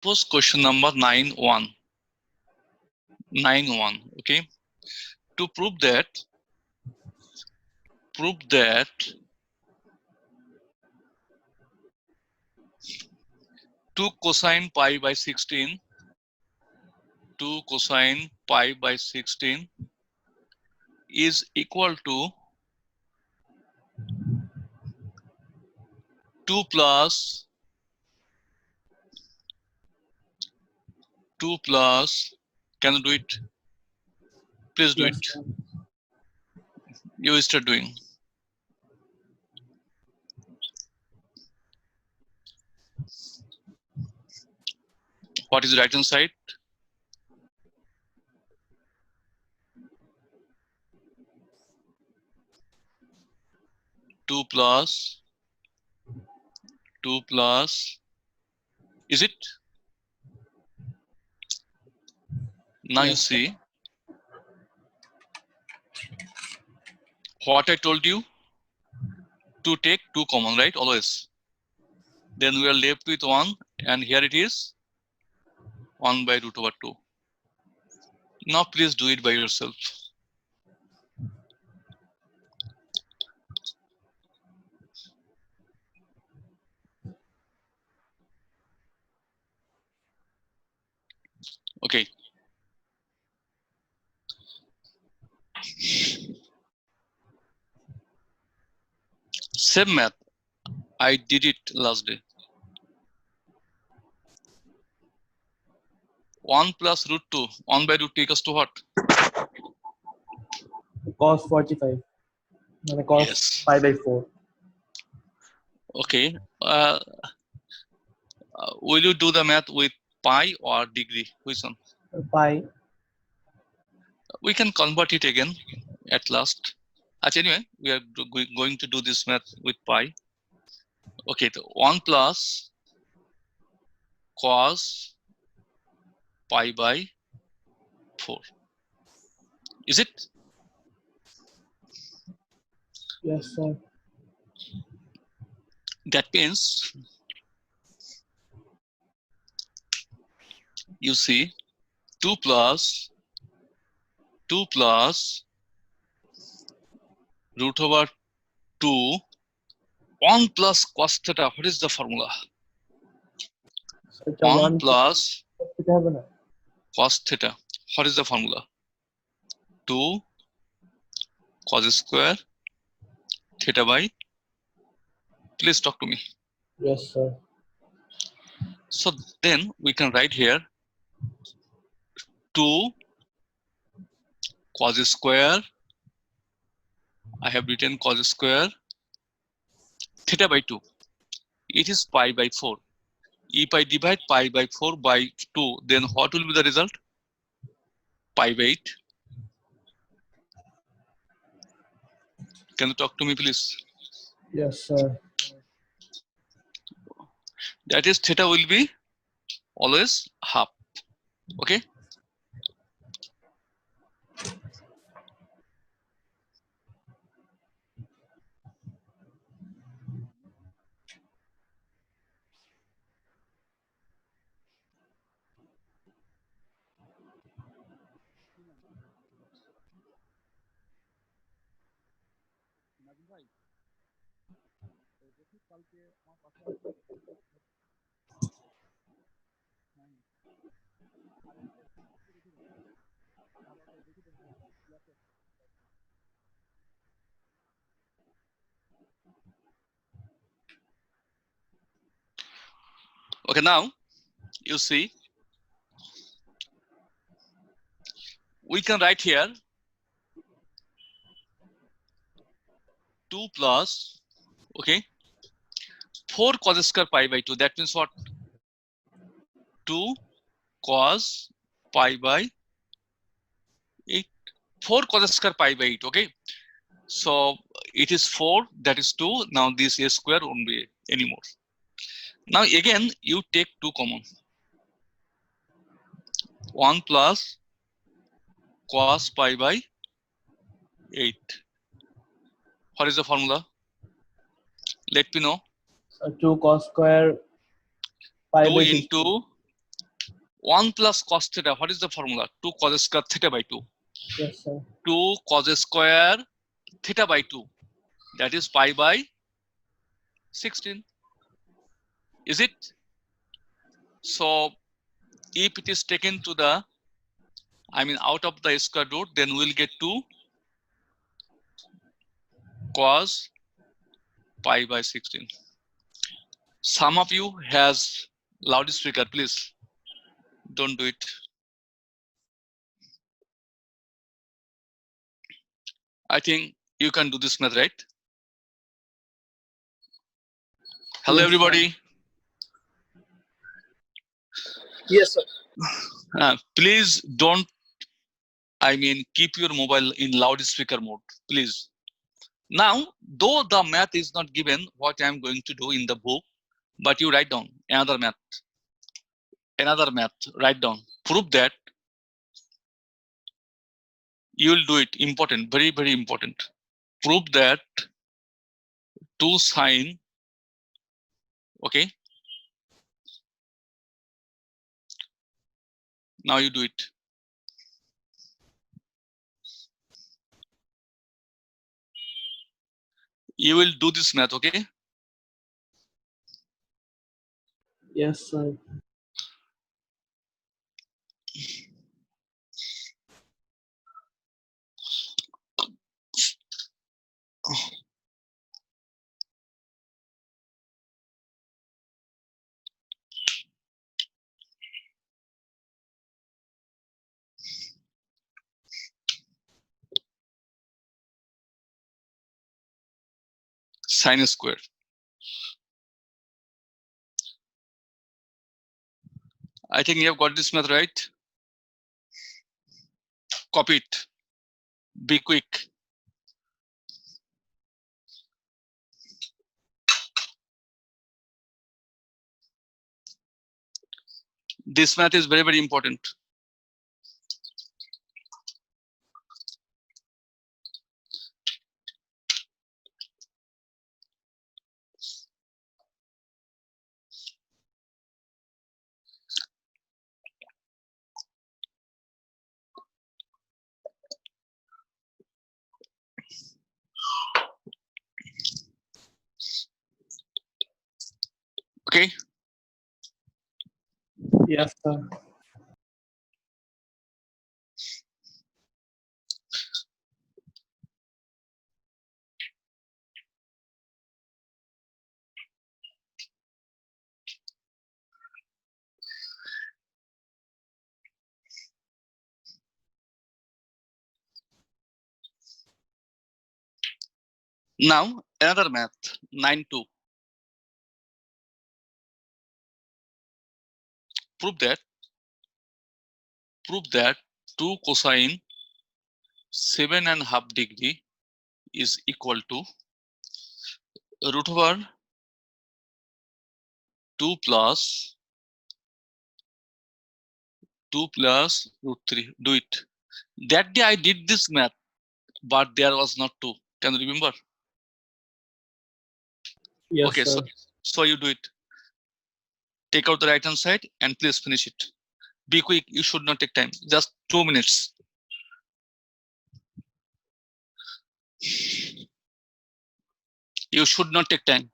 Suppose question number 9-1. 9-1. Okay. To prove that 2 cosine pi by 16 2 cosine pi by 16 is equal to 2 plus 2 plus, can you do it? Please do Yes, it. sir. You start doing. What is the right hand side? 2 plus 2 plus, is it? Now you Yes, sir. see what I told you, to take 2 common, right? Always. Then we are left with 1, and here it is 1 by root over 2. Now please do it by yourself. Okay. Same math. I did it last day. 1 plus root 2. 1 by root 2 equals to what? Cos 45. And cos Yes. pi by 4. Okay. Will you do the math with pi or degree? Which one? Pi. We can convert it again at last. Anyway, we are going to do this math with pi. Okay, so 1 plus cos pi by 4. Is it? Yes, sir. That means you see 2 plus root over 2 1 plus cos theta. What is the formula? So 1 1 plus theta হবে না? cos theta. What is the formula? 2 cos square theta by. Please talk to me. Yes, sir. So then we can write here 2 cos square. I have written cos square theta by 2. It is pi by 4. If I divide pi by 4 by 2, then what will be the result? Pi by 8. Can you talk to me, please? Yes, sir. That is, theta will be always half. Okay. Okay, now you see we can write here 2 plus, okay, 4 cos square pi by 2. That means what? 2 cos pi by 8. 4 cos square pi by 8. Okay. So it is 4, that is 2. Now this a square won't be anymore. Now again, you take 2 common. 1 plus cos pi by 8. What is the formula? Let me know. So 2 cos square pi 2 by 16. into 1 plus cos theta. What is the formula? 2 cos square theta by 2. Yes, sir. 2 cos square theta by 2. That is pi by 16. Is it? So if it is taken to the, out of the square root, then we'll get 2 cos pi by 16. Some of you has loudspeaker, please don't do it. I think you can do this math, right? Hello, Yes, everybody. Yes, sir. Please don't, keep your mobile in loudspeaker mode, please. Now, though the math is not given what I'm going to do in the book, but you write down another math, write down. Prove that you will do it. Important, very, very important. Prove that 2 sine, okay? Now you do it. You will do this math, okay? Yes, sir. Sine square. I think you have got this math right. Copy it. Be quick. This math is very, very important. Okay. Yes, sir. Now another math, 9-2. Prove that 2 cosine 7.5 degree is equal to root over 2 plus root 3. Do it. That day I did this math, but there was not 2. Can you remember? Yes, Okay, sir. so you do it. Take out the right hand side and please finish it. Be quick. You should not take time. Just 2 minutes. You should not take time.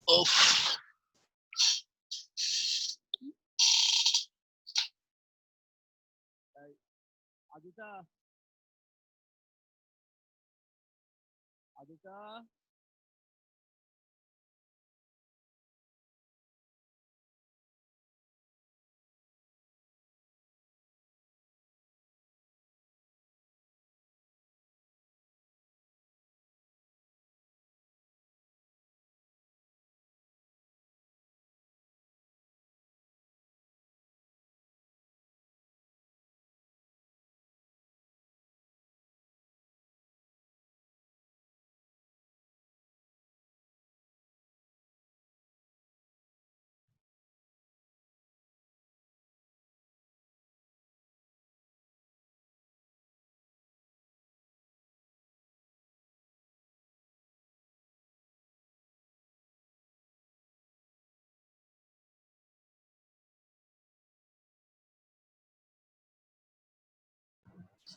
Oh. Adita.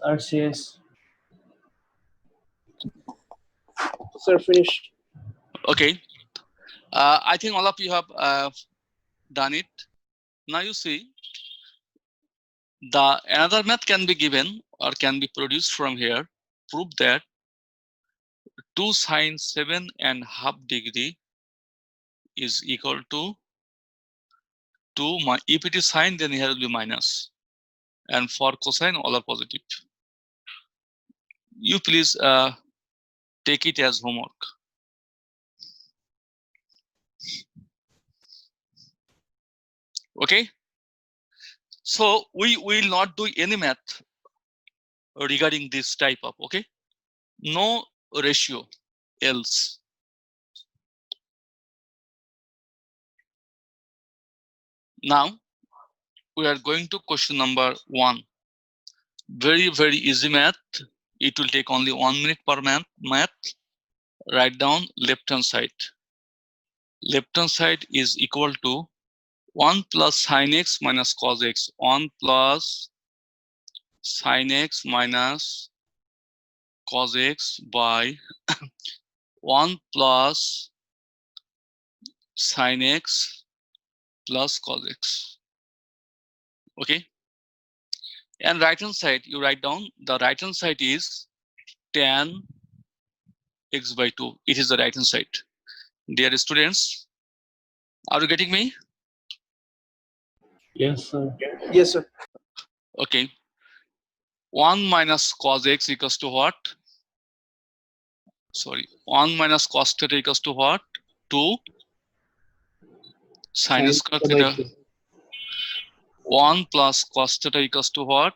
RCS. Sir, finished. Okay. I think all of you have done it. Now you see, another math can be given or can be produced from here. Prove that 2 sine 7.5 degree is equal to 2. If it is sine, then here will be minus. And for cosine, all are positive. You please take it as homework. Okay. So we will not do any math regarding this type of, okay? No ratio else. Now we are going to question number 1. Very, very easy math. It will take only 1 minute per math. Write down left hand side. Left hand side is equal to 1 plus sin x minus cos x. 1 plus sin x minus cos x by 1 plus sin x plus cos x. Okay. And right hand side, you write down the right hand side is tan x by 2. It is the right hand side. Dear students, are you getting me? Yes, sir. Yes, sir. Okay. 1 minus cos x equals to what? Sorry. 1 minus cos theta equals to what? 2 sin square theta. 1 plus cos theta equals to what?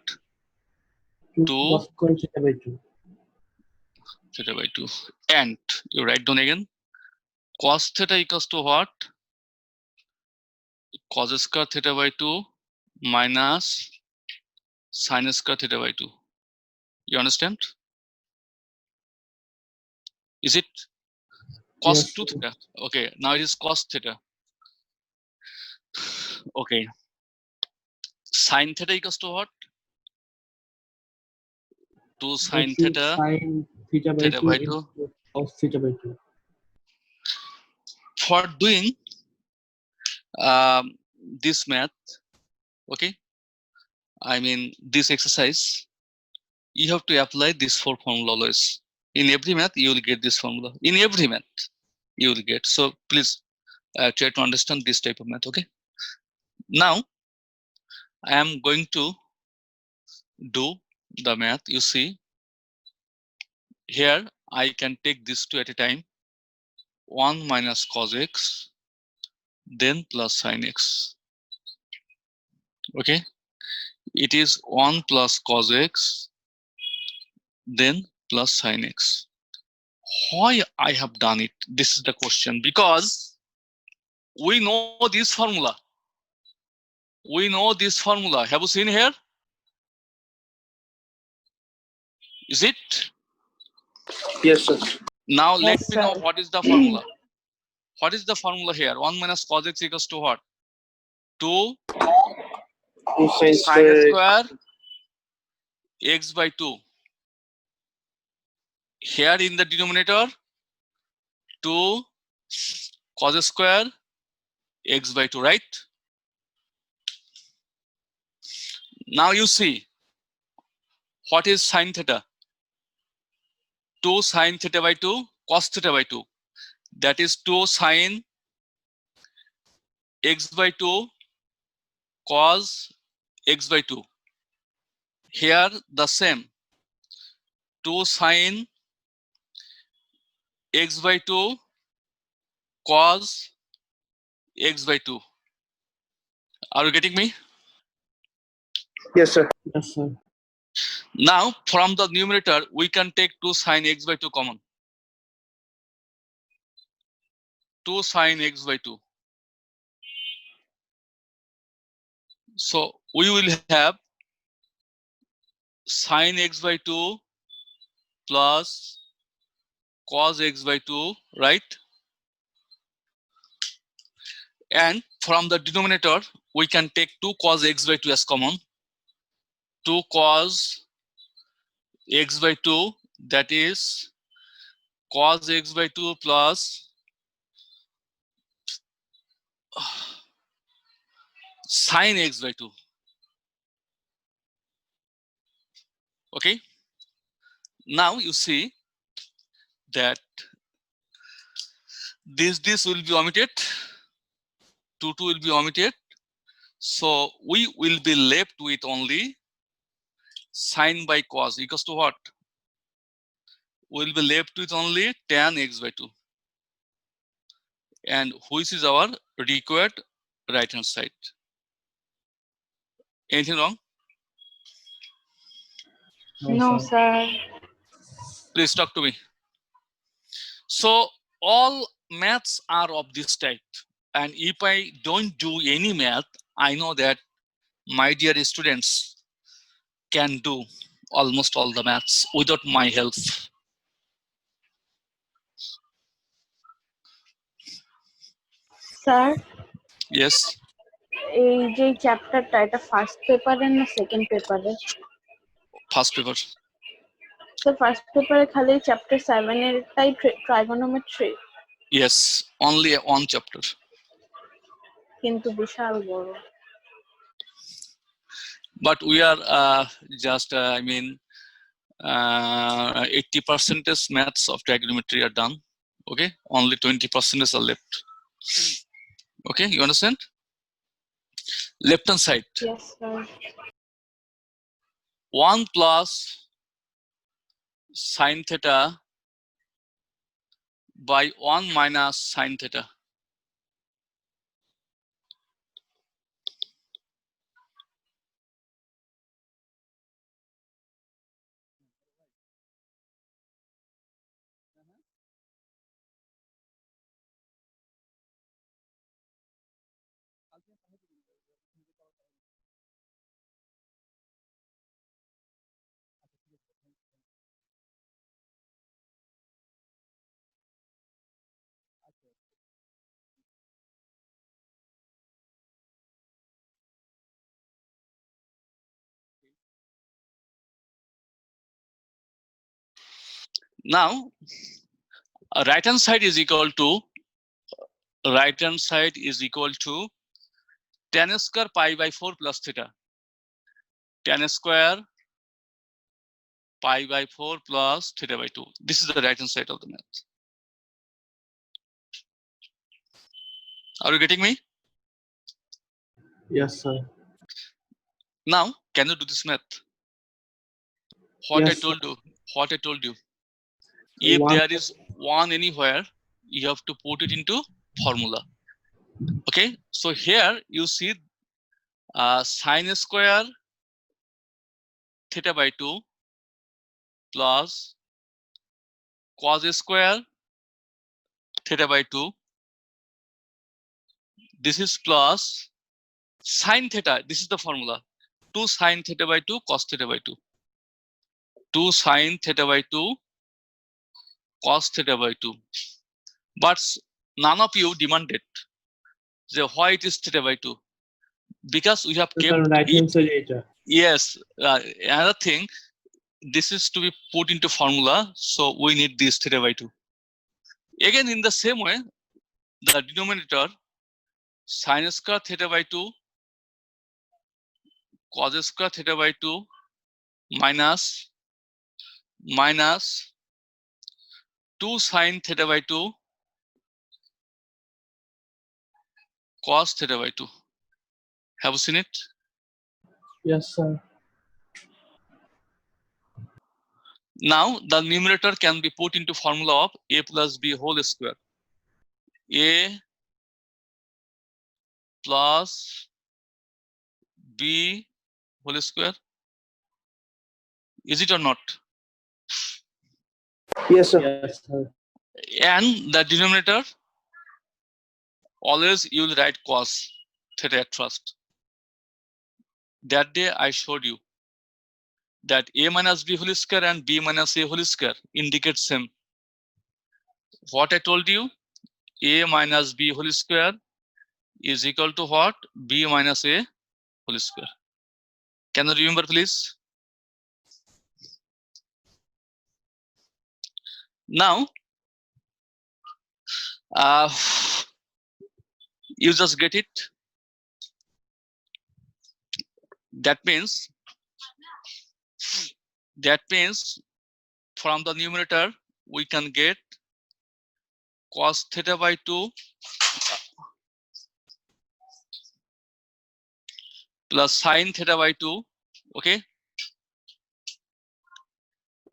2 cos square theta by 2. Theta by 2. And you write down again. Cos theta equals to what? Cos square theta by 2 minus sin square theta by 2. You understand? Is it cos Yes, 2 sir. theta? Okay, now it is cos theta. Okay. Sin theta equals to what? 2 sin theta, Sin theta by 2 into cos theta by 2. For doing this math, okay, I mean this exercise, you have to apply this 4 formula always. In every math, you will get this formula. In every math, you will get. So please try to understand this type of math, okay? Now, I am going to do the math. You see, here I can take this 2 at a time. 1 minus cos x, then plus sin x. Okay, it is 1 plus cos x, then plus sin x. Why I have done it? This is the question. Because we know this formula. We know this formula. Have you seen here? Is it? Yes, sir. Now let Yes, me know sir. what is the formula. What is the formula here? 1 minus cos x equals to what? 2 sin square x by 2. Here in the denominator, 2 cos square x by 2, right? Now you see, what is sin theta? 2 sin theta by 2 cos theta by 2. That is 2 sin x by 2 cos x by 2. Here the same, 2 sin x by 2 cos x by 2. Are you getting me? Yes, sir. Yes, sir. Now from the numerator, we can take 2 sin x by 2 common. 2 sin x by 2. So we will have sin x by 2 plus cos x by 2, right? And from the denominator, we can take 2 cos x by 2 as common. 2 cos x by 2, that is cos x by 2 plus sin x by 2. Okay. Now you see that this will be omitted, 2 will be omitted. So we will be left with only sin by cos equals to what? We will be left with only tan x by 2. And which is our required right hand side. Anything wrong? No, sir. Please talk to me. So all maths are of this type. And if I don't do any math, I know that my dear students can do almost all the maths without my help. Sir Yes, এই যে চ্যাপ্টারটা এটা first পেপারের না second পেপারের? first paper. Sir first পেপারে খালি chapter 7 এরটাই trigonometry, Yes, only one chapter. কিন্তু বিশাল বড়। But we are just, I mean, 80% maths of trigonometry are done. Okay, only 20% are left. Okay, you understand? Left hand side. Yes, sir. 1 plus sin theta by 1 minus sin theta. Now, right hand side is equal to tan square pi by 4 plus theta. Tan square pi by 4 plus theta by 2. This is the right hand side of the math. Are you getting me? Yes, sir. Now, can you do this math? What Yes, I told you. If One- there is 1 anywhere, you have to put it into formula. Okay, so here you see sin square theta by 2 plus cos square theta by 2. This is plus sin theta. This is the formula. 2 sin theta by 2 cos theta by 2. 2 sin theta by 2 cos theta by 2. But none of you demanded the why it is theta by 2. Because we have sir, kept right hand side এটা। yes, another thing, this is to be put into formula, so we need this theta by 2. Again, in the same way, the denominator sin square theta by 2 cos square theta by 2 minus 2 sin theta by 2 cos theta by 2. Have you seen it? Yes, sir. Now the numerator can be put into formula of a plus b whole square. A plus b whole square. Is it or not? Yes, sir. Yes, sir. And the denominator, always you will write cos theta at first. That day I showed you that a minus b whole square and b minus a whole square indicate same. What I told you, a minus b whole square is equal to what? B minus a whole square. Can you remember, please? Now, you just get it. That means from the numerator we can get cos theta by 2 plus sin theta by 2. Okay.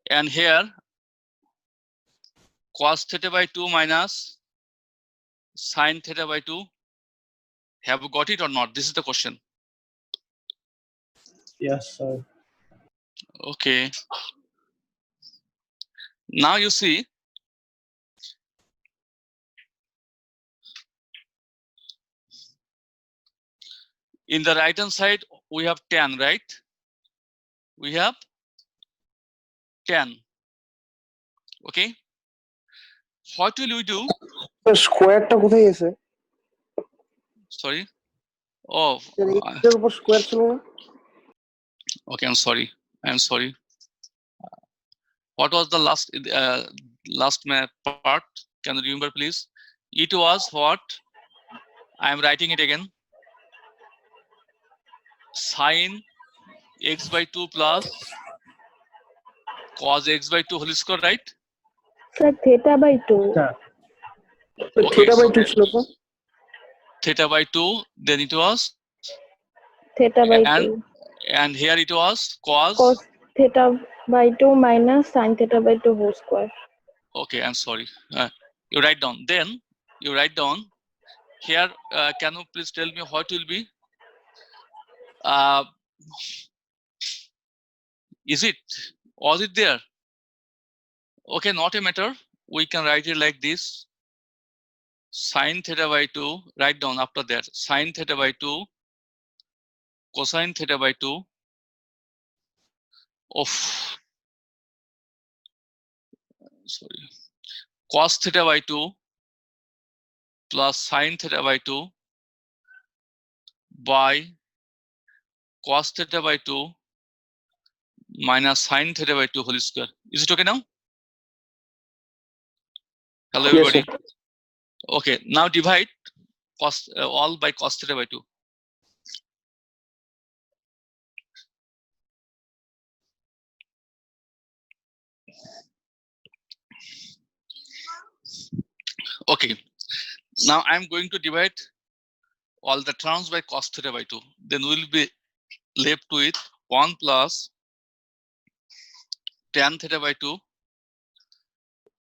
And here cos theta by 2 minus sin theta by 2. Have you got it or not? This is the question. Yes, sir. Okay. Now you see in the right hand side we have tan, right? We have tan. Okay. What will we do? স্কোয়ারটা কোথায় গেছে? Sorry. Oh, এর উপর square ছিল না? okay. I'm sorry. What was the last part? Can you remember, please? It was what? I am writing it again. Sin x by 2 plus cos x by 2 whole square, right? Sir, theta by 2. Theta by 2 ছিল তো? Theta by 2. Then it was Theta by 2. and here it was cos. Cos theta by 2 minus sin theta by 2 whole square. Okay, I'm sorry. You write down. Then you write down here. Can you please tell me what will be? Was it there? Okay, not a matter. We can write it like this. Sin theta by 2. Write down after that. Sin theta by 2. Cosine theta by 2. Sorry. Cos theta by 2 plus sin theta by 2 by cos theta by 2 minus sin theta by 2 whole square. Is it okay now? Hello, everybody. Yes, Okay, now divide cos all by cos theta by 2. Okay, now I'm going to divide all the terms by cos theta by 2. Then we'll be left with 1 plus tan theta by 2,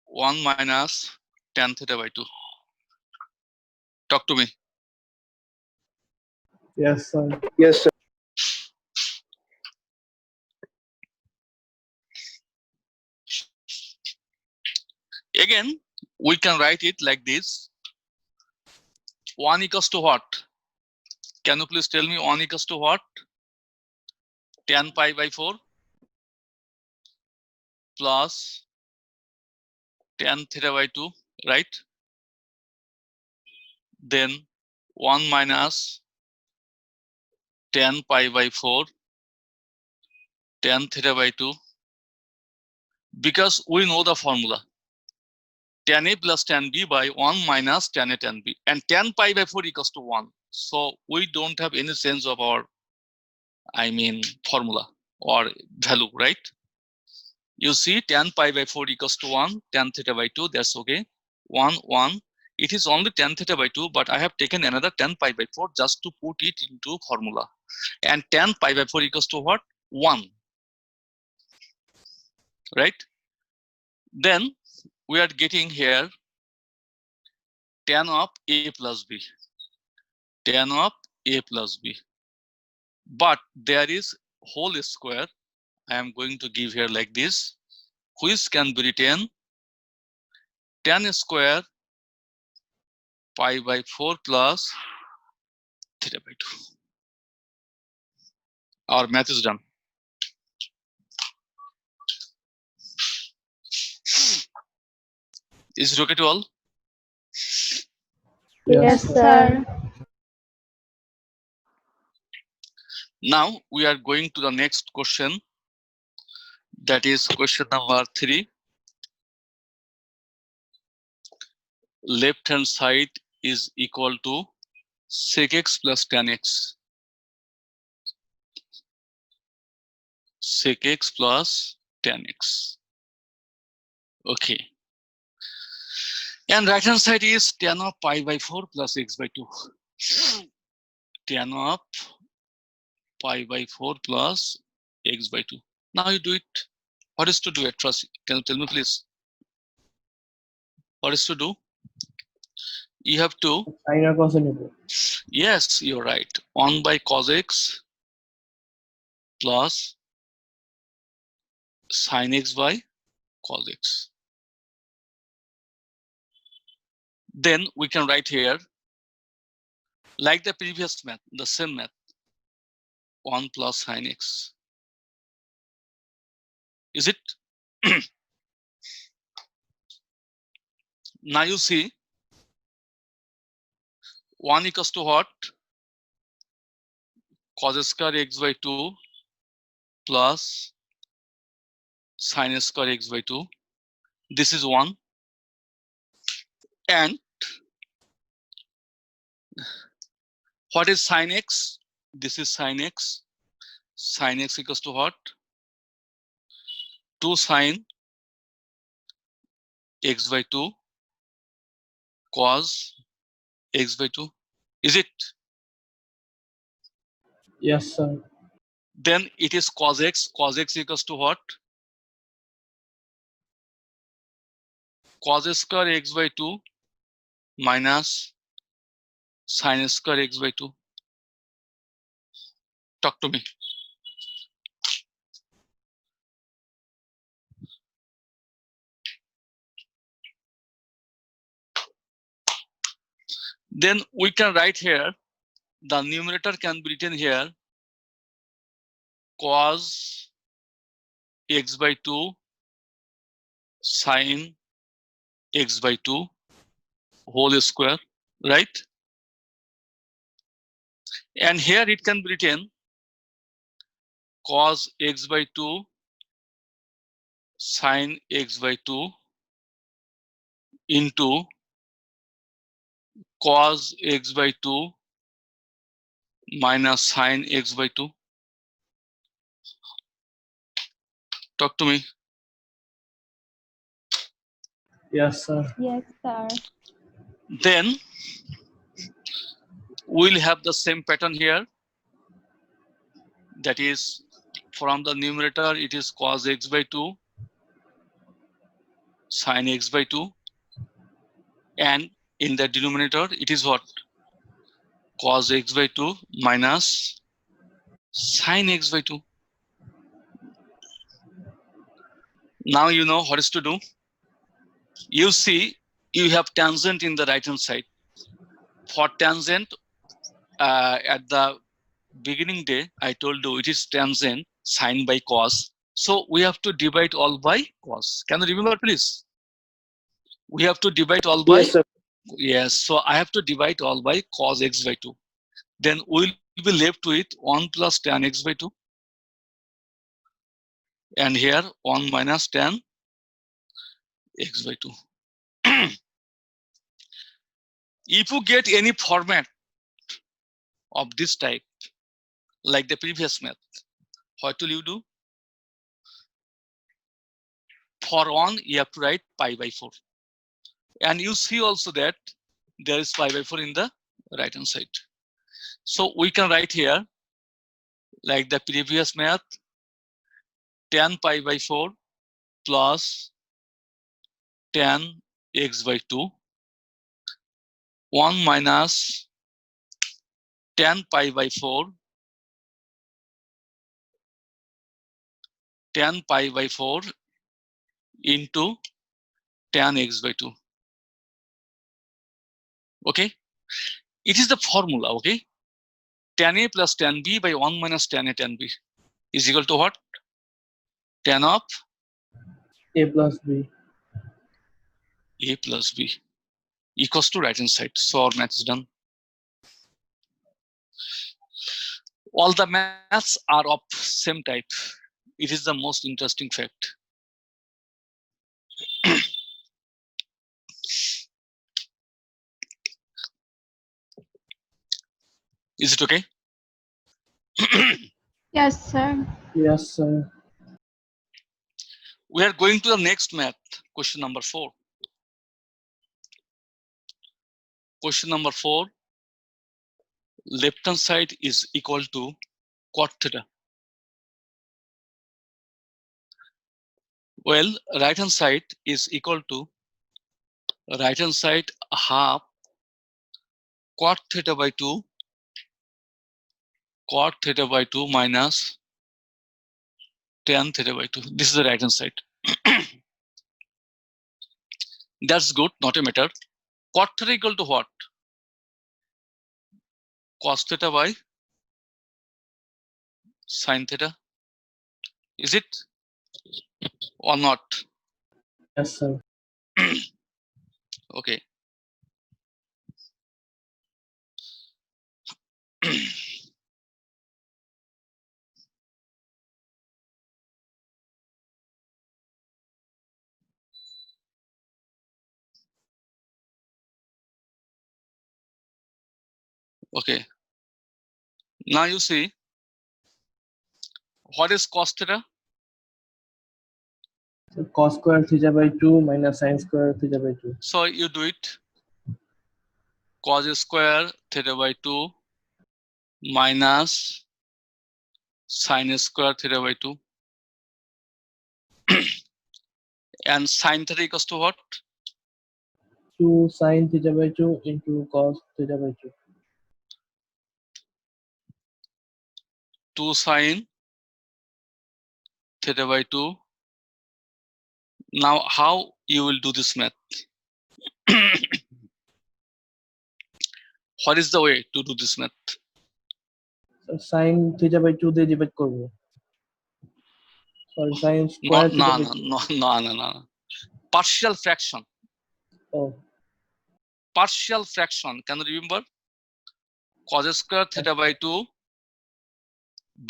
1 minus tan theta by 2. Talk to me. Yes, sir. yes, sir. Again, we can write it like this. 1 equals to what? Can you please tell me 1 equals to what? Tan pi by 4 plus tan theta by 2, right? Then 1 minus tan pi by 4 tan theta by 2, because we know the formula tan a plus tan b by 1 minus tan a tan b, and tan pi by 4 equals to 1. So we don't have any sense of our formula or value, right? You see tan pi by 4 equals to 1, tan theta by 2, that's okay. 1 1, it is only tan theta by 2, but I have taken another tan pi by 4 just to put it into formula. And tan pi by 4 equals to what? 1, right? Then we are getting here tan of a plus b, tan of a plus b, but there is whole square I am going to give here like this, which can be written tan square pi by 4 plus theta by 2. Our math is done. Is it okay to all? Yes, sir. Now we are going to the next question. That is question number 3. left hand side is equal to sec x plus tan x. Sec x plus tan x. Okay. And right hand side is tan of pi by 4 plus x by 2. Tan of pi by 4 plus x by 2. Now you do it. What is to do it? Trust. Can you tell me please? What is to do? You have to, Sine or cosine নেব। yes, you're right. 1 by cos x plus sin x by cos x. Then we can write here, like the previous math, the same math, 1 plus sin x. Is it? Now you see, 1 equals to what? Cos square x by 2 plus sin square x by 2. This is 1. And what is sin x? This is sin x. Sin x equals to what? 2 sin x by 2 cos x by 2. Is it? Yes, sir. Then it is cos x. Cos x equals to what? Cos square x by 2 minus sin square x by 2. Talk to me. Then we can write here, the numerator can be written here, cos x by 2 sin x by 2 whole square, right? And here it can be written cos x by 2 sin x by 2 into cos x by 2 minus sin x by 2. Talk to me. Yes, sir. Yes, sir. Then we'll have the same pattern here. That is, from the numerator, it is cos x by 2 sin x by 2. And in the denominator, it is what? Cos x by 2 minus sin x by 2. Now you know what is to do. You see, you have tangent in the right hand side. For tangent, at the beginning day, I told you it is tangent sine by cos. So we have to divide all by cos. Can you remember, please? We have to divide all by, Yes, sir. yes. So I have to divide all by cos x by 2. Then we'll be left with 1 plus tan x by 2. And here 1 minus tan x by 2. If you get any format of this type, like the previous math, what will you do? For 1, you have to write pi by 4. And you see also that there is pi by 4 in the right hand side. So we can write here, like the previous math, tan pi by 4 plus tan x by 2, 1 minus tan pi by 4, tan pi by 4 into tan x by 2. Okay, it is the formula. Okay, tan a plus tan b by 1 minus tan a tan b is equal to what? Tan of A plus B. a plus b equals to right hand side. So our math is done. All the maths are of same type. It is the most interesting fact. Is it okay? Yes, sir. Yes, sir. We are going to the next math, question number 4. Question number 4, left hand side is equal to cot theta. Well, right hand side is equal to right hand side half cot theta by 2 minus tan theta by 2. This is the right hand side. That's good, not a matter. Cot theta equal to what? Cos theta by sin theta. Is it or not? Yes, sir. Okay. Okay. Now you see, what is cos theta? So cos square theta by 2 minus sin square theta by 2. So you do it. Cos square theta by 2 minus sin square theta by 2. And sin theta equals to what? 2 sin theta by 2 into cos theta by 2. 2 sin theta by 2. Now how you will do this math? What is the way to do this math? So sin theta by 2 দিয়ে divide করব. Sorry, sin No, square theta no, by no, 2. no, no, no. Partial fraction. Oh, Partial fraction. Can you remember? Cos square theta by 2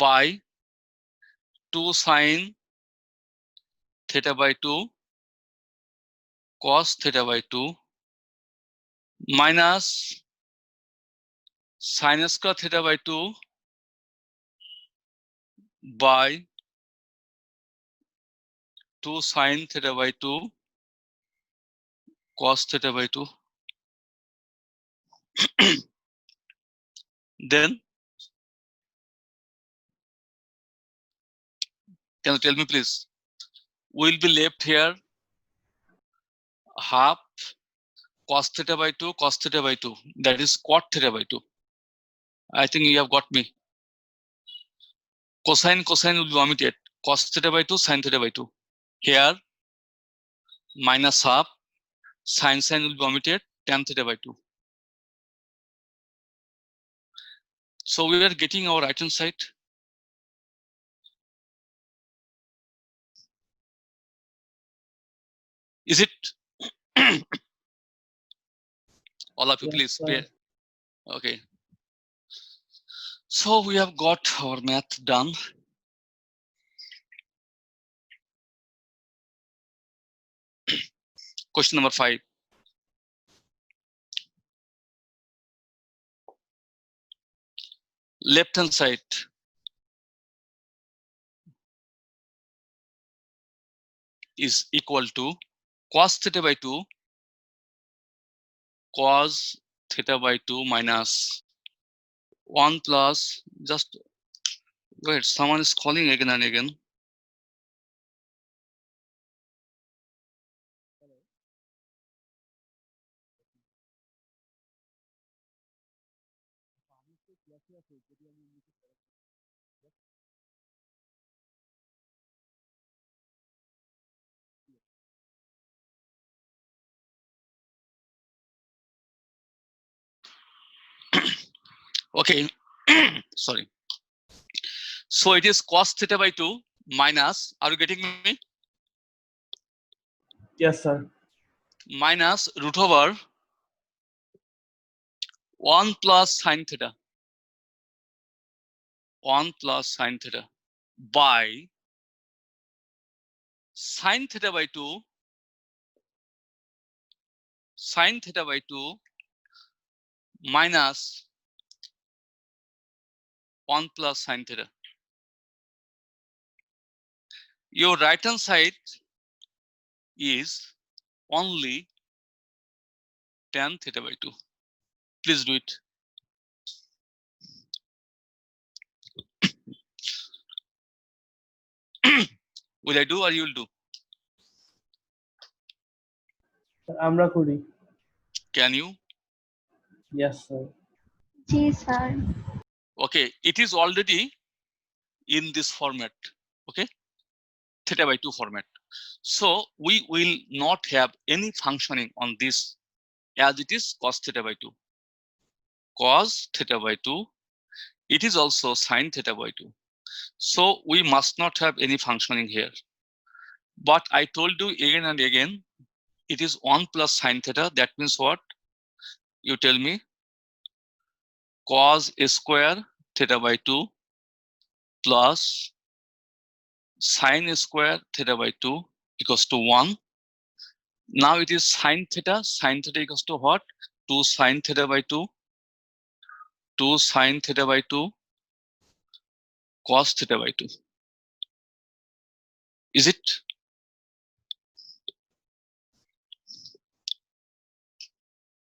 by 2 sin theta by 2 cos theta by 2 minus sin square theta by 2 by 2 sin theta by 2 cos theta by 2. Then can you tell me please? Will be left here half cos theta by 2 cos theta by 2. That is cot theta by 2. I think you have got me. Cosine will be omitted. Cos theta by 2 sin theta by 2. Here minus half sin will be omitted, tan theta by 2. So we are getting our right hand side. Is it? All of you, yes, please sir. pay. Okay. So we have got our math done. Question number 5. Left hand side is equal to cos theta by 2 cos theta by 2 minus 1 plus, just wait, someone is calling again and again. Okay. Sorry. So it is cos theta by 2 minus, are you getting me? Yes, sir. Minus root over 1 plus sin theta. 1 plus sin theta by sin theta by 2 sin theta by 2 minus 1 plus sine theta. Your right hand side is only tan theta by 2. Please do it. Will I do or you will do? আমরা করি। Can you? Yes, sir. G sir. Okay, it is already in this format. Okay, theta by 2 format. So we will not have any functioning on this as it is cos theta by 2. Cos theta by 2. It is also sine theta by 2. So we must not have any functioning here. But I told you again and again, it is 1 plus sine theta. That means what? You tell me. Cos square theta by 2 plus sine square theta by 2 equals to 1. Now it is sine theta. Sine theta equals to what? 2 sine theta by 2. 2 sine theta by 2 cos theta by 2. Is it?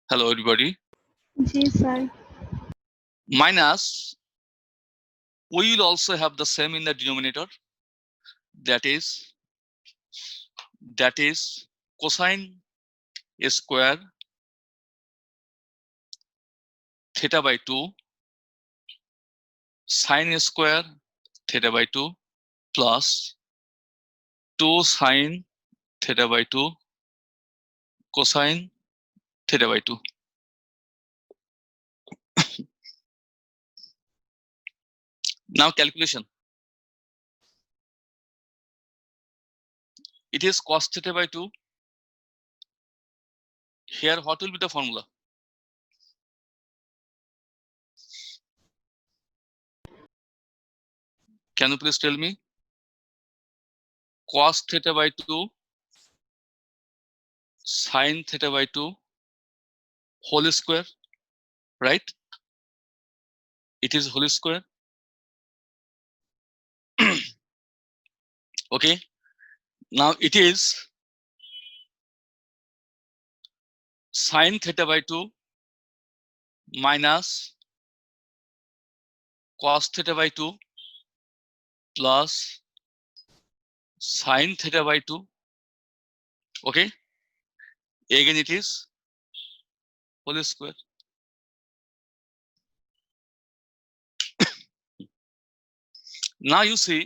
Hello, everybody. G sir. Minus, we will also have the same in the denominator. That is cosine square theta by 2 sine square theta by 2 plus 2 sine theta by 2 cosine theta by 2. Now calculation. It is cos theta by 2. Here, what will be the formula? Can you please tell me? Cos theta by 2 sine theta by 2 whole square, right? It is whole square. Okay. Now it is sine theta by 2 minus cos theta by 2 plus sine theta by 2. Okay. Again it is whole square. Now you see,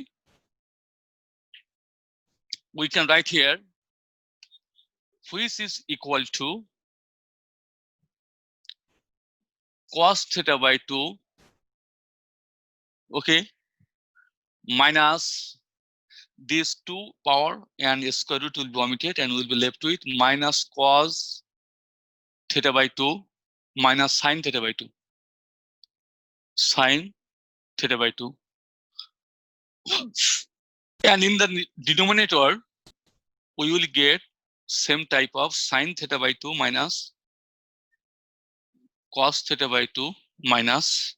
we can write here which is equal to cos theta by 2, okay, minus these 2 power and square root will be omitted and will be left with minus cos theta by 2 minus sine theta by 2. Sine theta by 2. And in the denominator, we will get same type of sine theta by 2 minus cos theta by 2 minus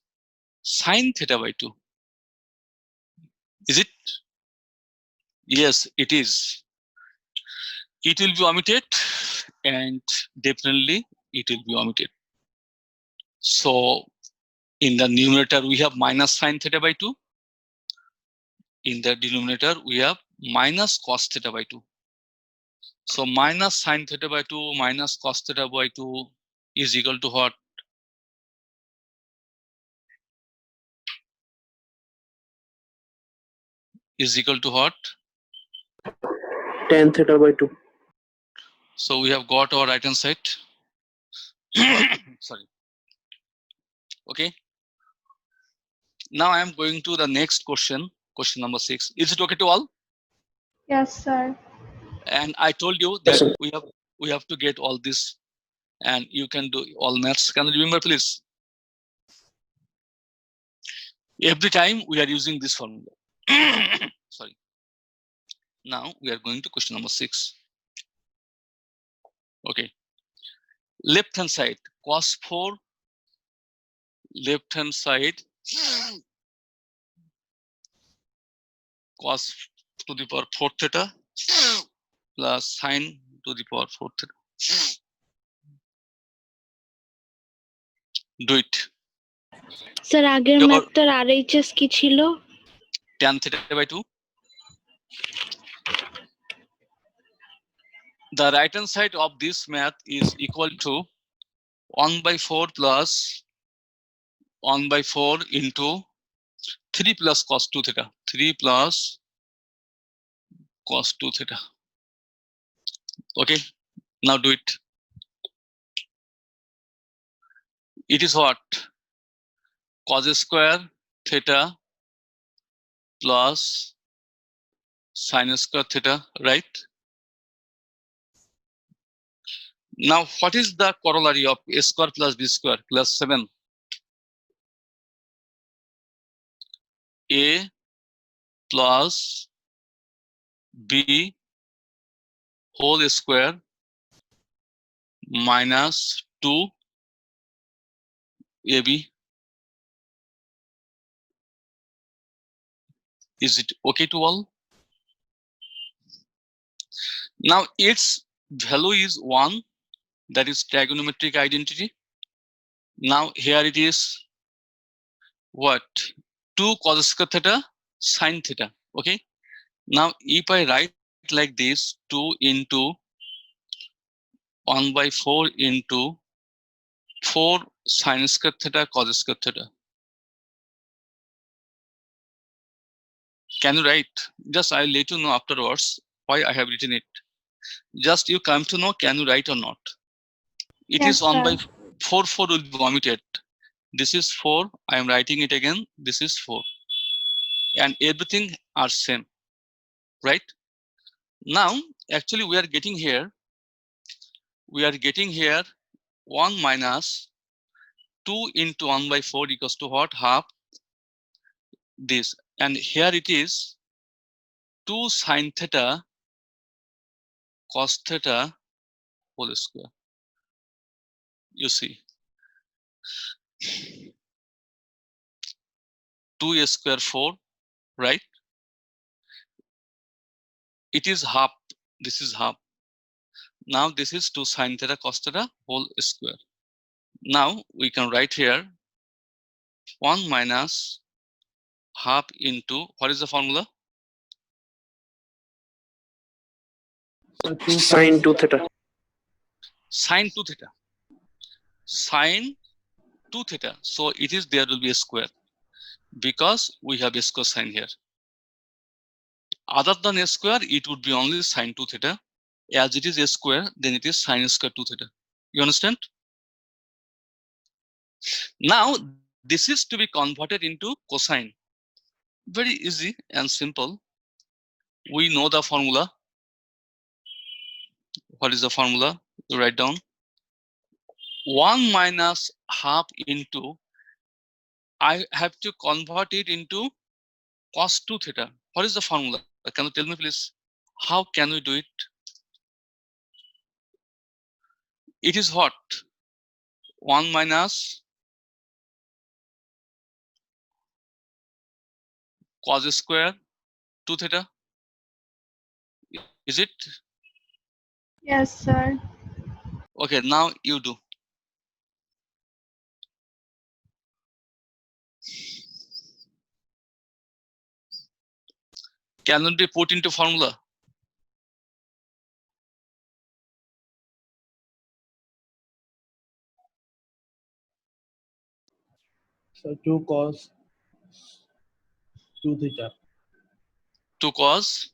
sine theta by 2. Is it? Yes, it is. It will be omitted and definitely it will be omitted. So in the numerator, we have minus sine theta by 2. In the denominator, we have minus cos theta by 2. So minus sine theta by 2 minus cos theta by 2 is equal to what? Is equal to what? Tan theta by 2. So we have got our right hand side. Sorry. Okay. Now I am going to the next question, question number 6. Is it okay to all? Yes sir. And I told you Yes, that sir. we have to get all this and you can do all maths. Can you remember please? Every time we are using this formula. Sorry. Now we are going to question number 6. Okay. Left hand side, cos 4, left hand side cos to the power 4 theta plus sine to the power 4 theta. Do it. Sir আগের Your ম্যাথটার RHS কি ছিল? tan theta by 2. The right hand side of this math is equal to 1 by 4 plus 1 by 4 into 3 plus cos 2 theta. 3 plus cos 2 theta. Okay, now do it. It is what? Cos square theta plus sin square theta, right? Now, what is the corollary of a square plus b square plus 7? A plus b whole square minus 2ab. Is it okay to all? Now its value is 1, that is trigonometric identity. Now here it is what? 2 cos square theta sin theta. Okay. Now if I write like this, 2 into 1 by 4 into 4 sin square theta cos square theta. Can you write? Just I'll let you know afterwards why I have written it. Just you come to know, can you write or not? It Yes, is 1 by sir. 4, 4 will be omitted. This is 4, I am writing it again, this is 4. And everything are same, right? Now, actually we are getting here 1 minus 2 into 1 by 4 equals to what? Half this. And here it is 2 sin theta cos theta whole square. You see, 2a square 4, right? It is half, this is half. Now this is 2 sin theta cos theta whole square. Now we can write here 1 minus half into, what is the formula? So 2 Sin 2 theta. Sin 2 theta. Sin 2 theta. So it is, there will be a square because we have a square sign here. Other than a square, it would be only sin 2 theta. As it is a square, then it is sin square 2 theta. You understand? Now this is to be converted into cosine. Very easy and simple. We know the formula. What is the formula? You write down 1 minus half into, I have to convert it into cos 2 theta. What is the formula? Can you tell me please? How can we do it? It is what? 1 minus cos square 2 theta. Is it? Yes, sir. Okay, now you do. Can it be put into formula? So 2 cos 2 theta. 2 cos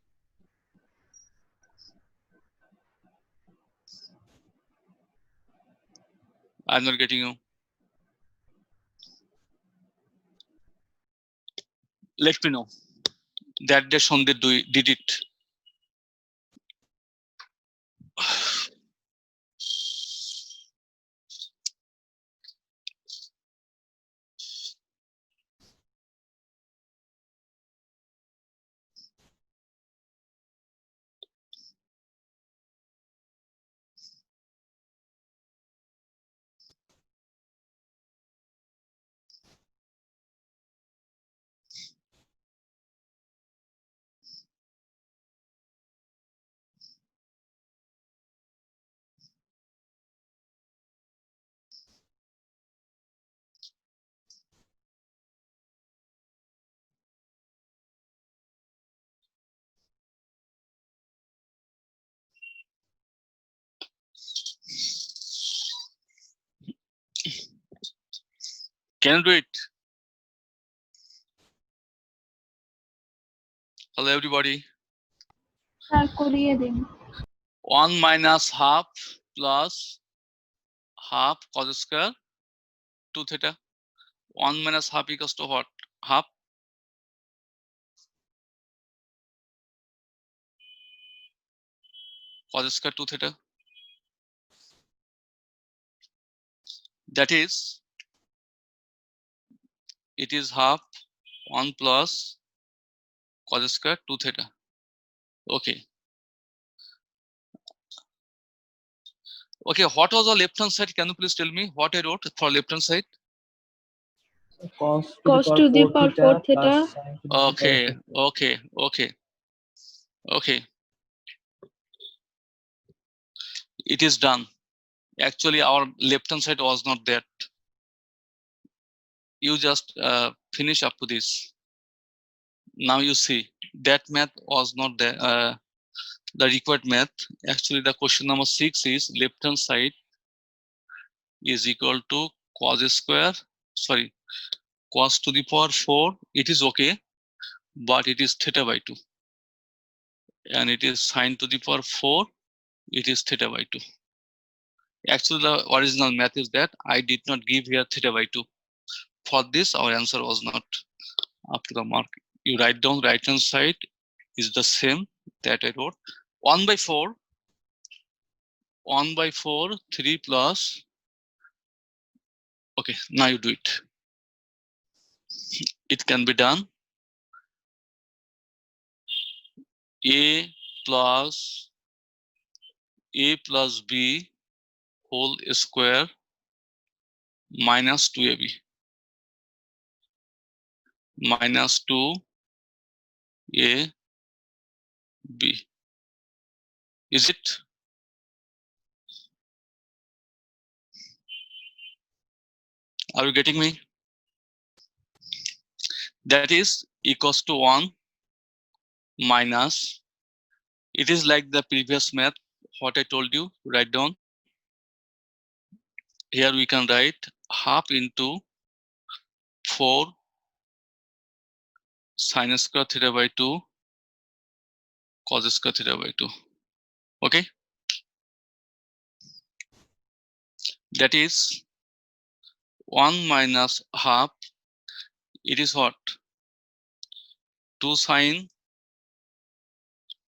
I'm not getting you. Let me know. That day Sandhya did it. Can you do it? Hello, everybody. Sir করিয়ে দিন 1 minus half plus half cos square 2 theta. 1 minus half equals to what? Half. Cos square 2 theta. That is, it is half 1 plus cos square 2 theta. Okay. Okay, what was the left hand side? Can you please tell me what I wrote for left hand side? Cos cos to the power 4 theta plus sin to the power Okay, 4 theta. okay, okay, okay. It is done. Actually, our left hand side was not that. You just finish up to this. Now you see that math was not there. The required math. Actually, the question number 6 is left hand side is equal to cos square. Sorry, cos to the power 4. It is okay, but it is theta by 2. And it is sin to the power 4. It is theta by 2. Actually, the original math is that I did not give here theta by 2. For this, our answer was not up to the mark. You write down right hand side is the same that I wrote. 1 by 4, 1 by 4, 3 plus. Okay, now you do it. It can be done. A plus B whole square minus 2ab minus 2ab. Is it? Are you getting me? That is equals to 1 minus. It is like the previous math, what I told you, write down. Here we can write half into 4 sin square theta by 2 cos square theta by 2. Okay? That is 1 minus half. It is what? 2 sin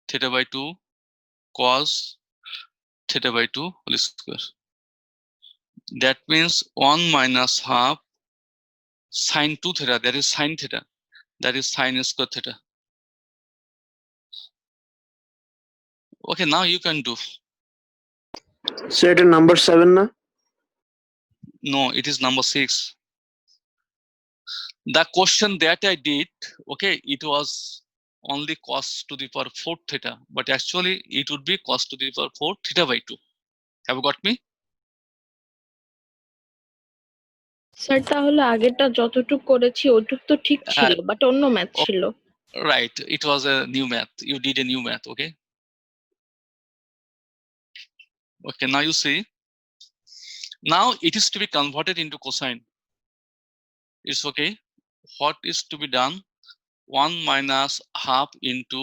theta by 2 cos theta by 2 whole square. That means 1 minus half sin 2 theta, that is sin theta, that is sin square theta. Okay, now you can do. So এটা number 7 না? No, it is number 6. The question that I did, okay, it was only cos to the power 4 theta, but actually it would be cos to the power 4 theta by 2. Have you got me? Sir তাহলে আগেরটা যতটুকু করেছি ওটুক তো ঠিক ছিল but অন্য math ছিল Right, it was a new math. You did a new math, okay? Okay, now you see. Now it is to be converted into cosine. It's okay. What is to be done? 1 minus half into,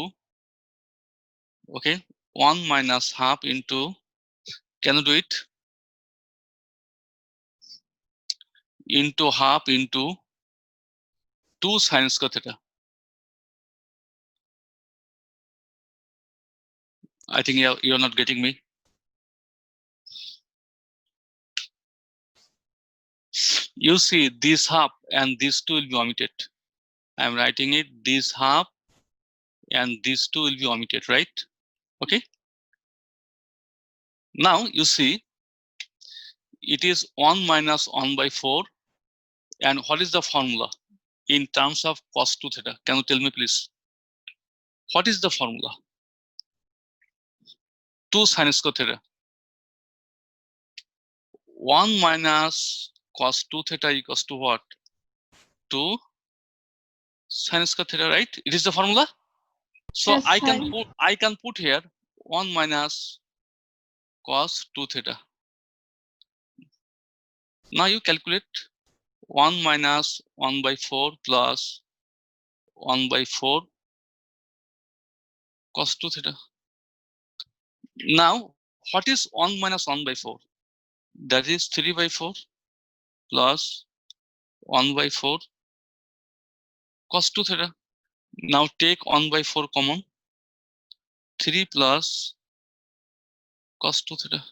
okay, 1 minus half into, can you do it? Into half into 2 sin square theta. I think you're not getting me. You see this half and these two will be omitted. I'm writing it, this half and these two will be omitted, right? Okay. Now you see, it is 1 minus 1 by 4. And what is the formula in terms of cos 2 theta? Can you tell me, please? What is the formula? 2 sin square theta. 1 minus cos 2 theta equals to what? 2 sin square theta, right? It is the formula. So Yes, I can put here 1 minus cos 2 theta. Now you calculate 1 minus 1 by 4 plus 1 by 4 cos 2 theta. Now, what is 1 minus 1 by 4? That is 3 by 4 plus 1 by 4 cos 2 theta. Now take 1 by 4 common. 3 plus cos 2 theta.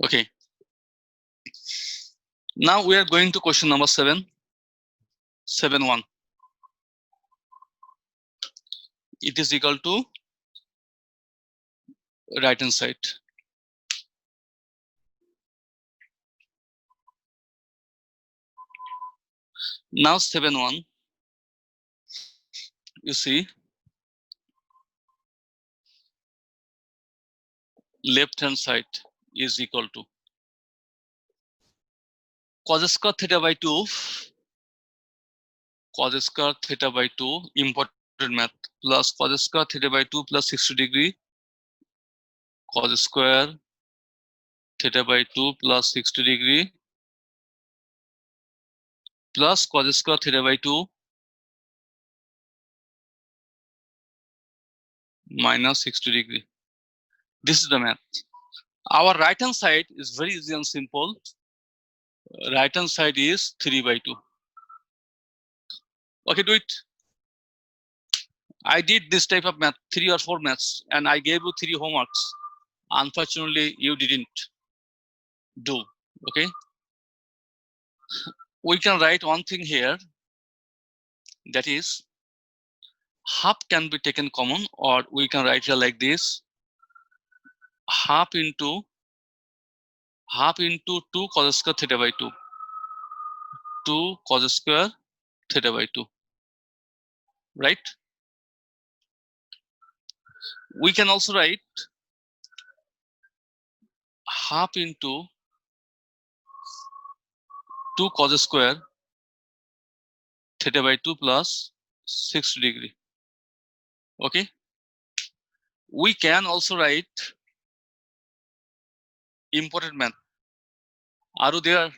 Okay. Now we are going to question number 7. 7.1. It is equal to right hand side. Now 7.1. You see, left hand side is equal to cos square theta by 2. Cos square theta by 2, important math, plus cos square theta by 2 plus 60 degree. Cos square theta by 2 plus 60 degree plus cos square theta by 2 minus 60 degree. This is the math. Our right hand side is very easy and simple. Right hand side is 3 by 2. Okay, do it. I did this type of math, 3 or 4 maths, and I gave you 3 homeworks. Unfortunately, you didn't do. Okay. We can write one thing here, that is half can be taken common, or we can write here like this: half into 2 cos square theta by 2. 2 cos square theta by 2. Right? We can also write half into 2 cos square theta by 2 plus 60 degree. Okay. We can also write important math. Are you there?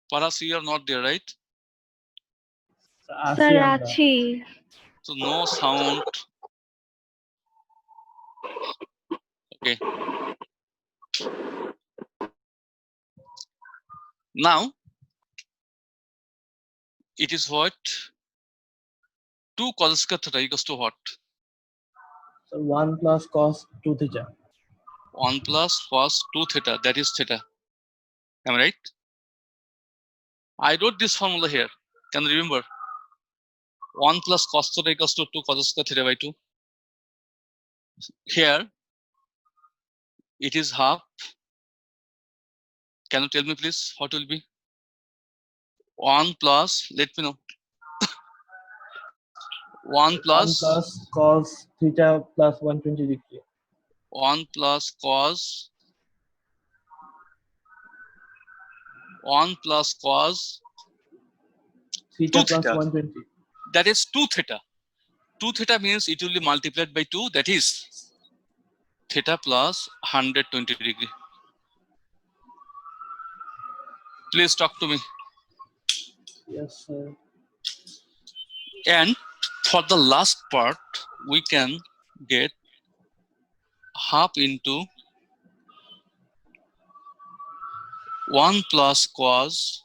Perhaps you are not there, right? আছি sir আমরা। আছি। So no sound. Okay. Now it is what? 2 cos square theta equals to what? So 1 plus cos 2 theta. 1 plus cos 2 theta, that is theta. Am I right? I wrote this formula here. Can you remember? 1 plus cos theta equals to 2 cos square theta by 2. Here it is half. Can you tell me please what will be? 1 plus, let me know. 1 1 plus plus cos theta plus 120 degree. 1 plus cos 1 plus cos Theta 2 plus theta. 120. That is 2 theta. 2 theta means it will be multiplied by 2, that is theta plus 120 degree. Please talk to me. Yes, sir. And for the last part, we can get half into 1 plus cos,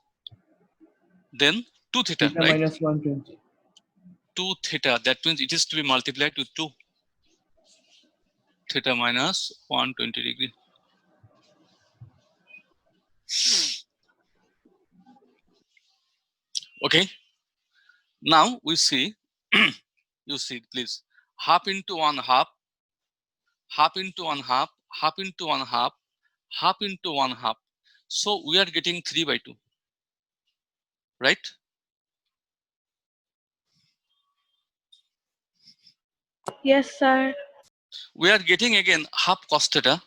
then 2 theta, Theta right? minus 120. 2 theta, that means it is to be multiplied with 2. Theta minus 120 degree. Okay. Now we see, you see, please, half into 1 half, half into 1 half, half into 1 half, half into 1 half. So we are getting 3 by 2, right? Yes, sir. We are getting again half cos theta.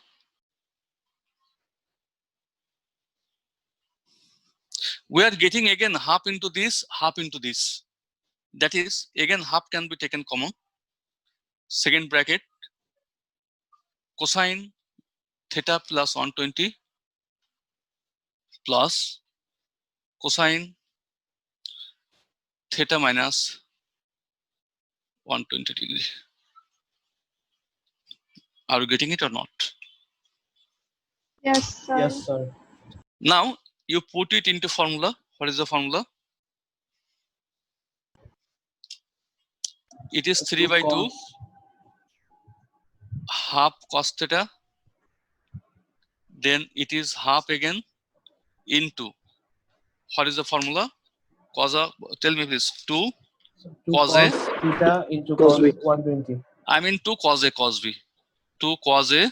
We are getting again half into this, half into this. That is, again half can be taken common. Second bracket, cosine theta plus 120 plus cosine theta minus 120 degree. Are you getting it or not? Yes, sir. Yes, sir. Now you put it into formula. What is the formula? It is 3 by 2 cos half cos theta. Then it is half again into, what is the formula? Tell me please. 2 cos A. theta into Cos cos B. 120. I mean 2 cos A cos B. 2 cos A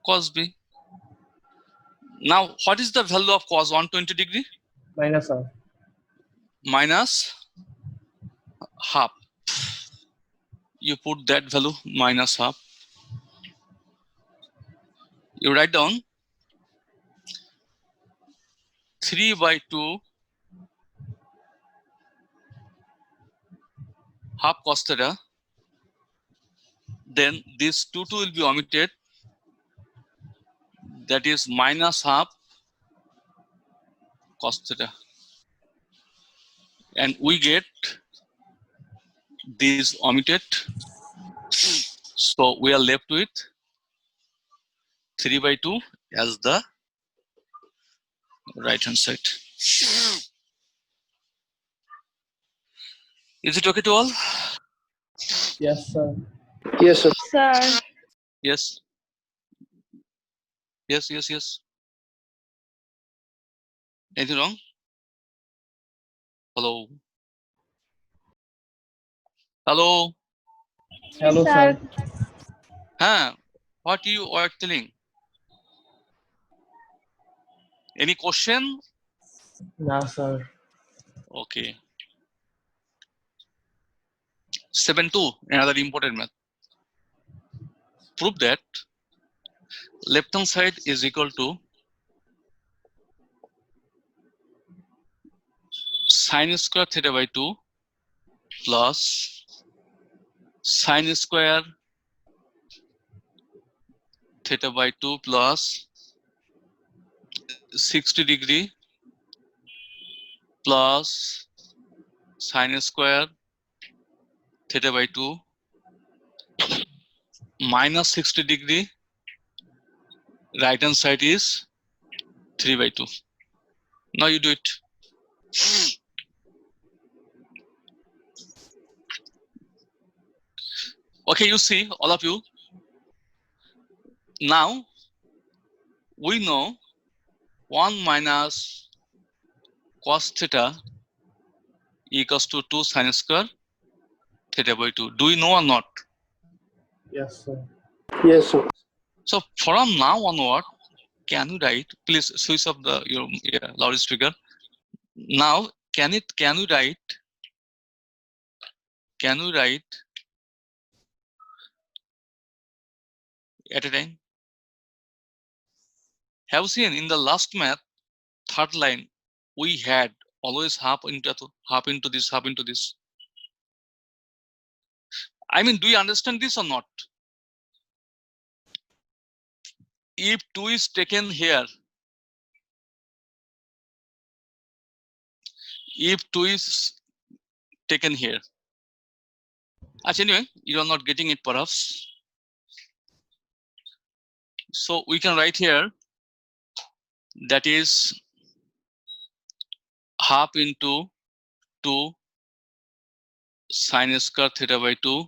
cos B. Now what is the value of cos 120 degree? Minus half. Minus half. You put that value minus half. You write down 3 by 2 half cos theta. Then this 2 will be omitted. That is minus half cos theta. And we get these omitted. So we are left with 3 by 2 as the right hand side. Is it okay to all? Yes, sir. Yes, sir. Sir. Yes. Yes, yes, yes. Anything wrong? Hello. Hello. Hello, Yes, sir. Huh? What you are telling? Any question? Nah, sir. Okay. 7-2, another important math. Prove that left hand side is equal to sine square theta by 2 plus sine square theta by 2 plus 60 degree plus sine square theta by 2 minus 60 degree. Right hand side is 3 by 2. Now you do it. Okay, you see, all of you. Now we know 1 minus cos theta equals to 2 sine square theta by 2. Do you know or not? Yes, sir. Yes, sir. So from now onward, can you write? Please switch off your loudspeaker. Now, can you write? Can you write at a time? Have you seen in the last math, third line, we had always half into this, half into this. I mean, do you understand this or not? If 2 is taken here, if 2 is taken here. Actually, anyway, you are not getting it perhaps. So we can write here that is half into 2 sine square theta by 2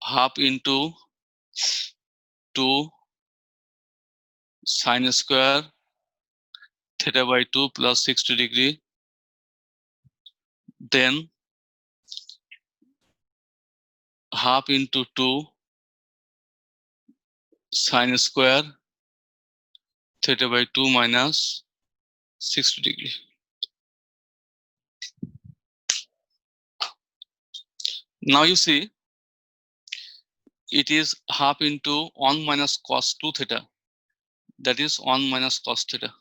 half into 2 sine square theta by 2 plus 60 degree. Then half into 2 sine square theta by 2 minus 60 degree. Now you see, it is half into 1 minus cos 2 theta. That is 1 minus cos theta.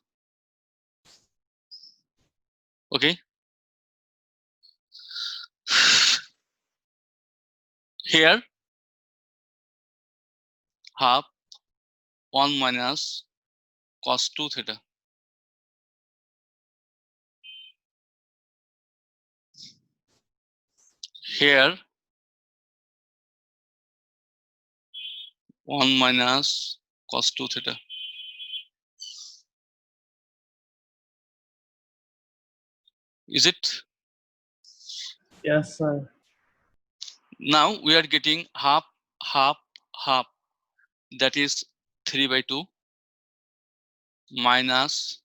Okay. Here, half 1 minus cos 2 theta. Here, 1 minus cos 2 theta. Is it? Yes, sir. Now we are getting half, half, half. That is 3 by 2 minus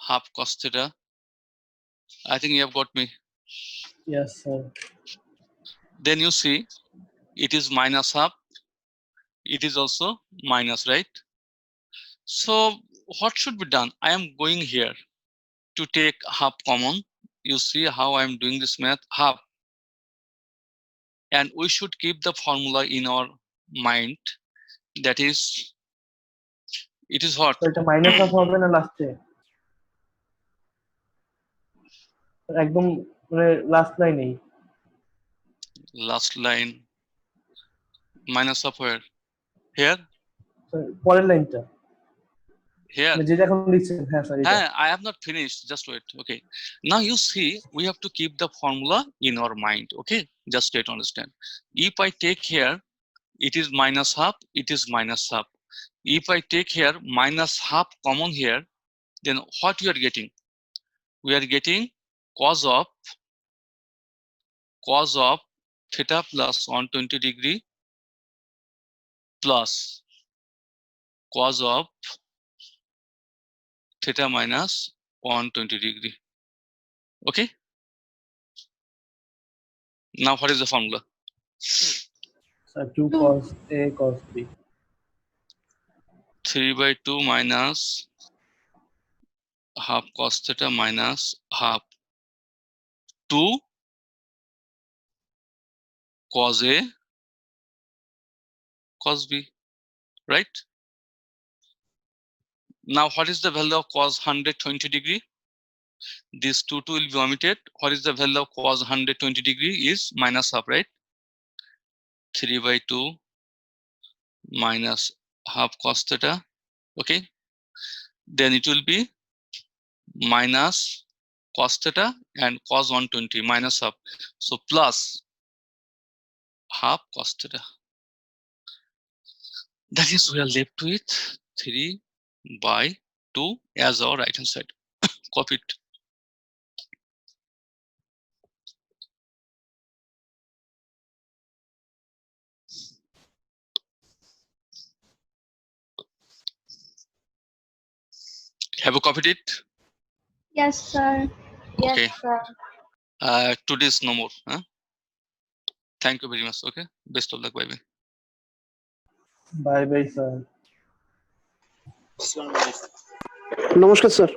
half cos theta. I think you have got me. Yes, sir. Then you see, it is minus half. It is also minus, right? So what should be done? I am going here to take half common. You see how I am doing this math, half. And we should keep the formula in our mind. That is, it is what? So এটা minus of হবে না লাস্টে? একদম মানে last লাইনেই। Last line. Minus of where? Here? পরের লাইনটা Here? মানে যেটা এখন লিখছেন, হ্যাঁ স্যার এটা। I have not finished. Just wait. Okay. Now you see, we have to keep the formula in our mind. Okay. Just try to understand. If I take here, it is minus half. It is minus half. If I take here minus half common here, then what we are getting? We are getting cos of theta plus 120 degree plus cos of theta minus 120 degree. Okay. Now what is the formula? Sir 2 cos A cos B 3 by 2 minus half cos theta minus half 2 cos A cos B, right? Now what is the value of cos 120 degree? This 2 will be omitted. What is the value of cos 120 degree? Is minus half, right? 3 by 2 minus half cos theta. Okay. Then it will be minus cos theta and cos 120 minus half. So plus half cos theta. That is, we are left with 3 by 2 as our right hand side. Copy it. Have you copied it? Yes, sir. Yes, Okay. sir. Today's no more. Huh? Thank you very much. Okay. Best of luck. Bye bye. Bye bye sir. নমস্কার sir.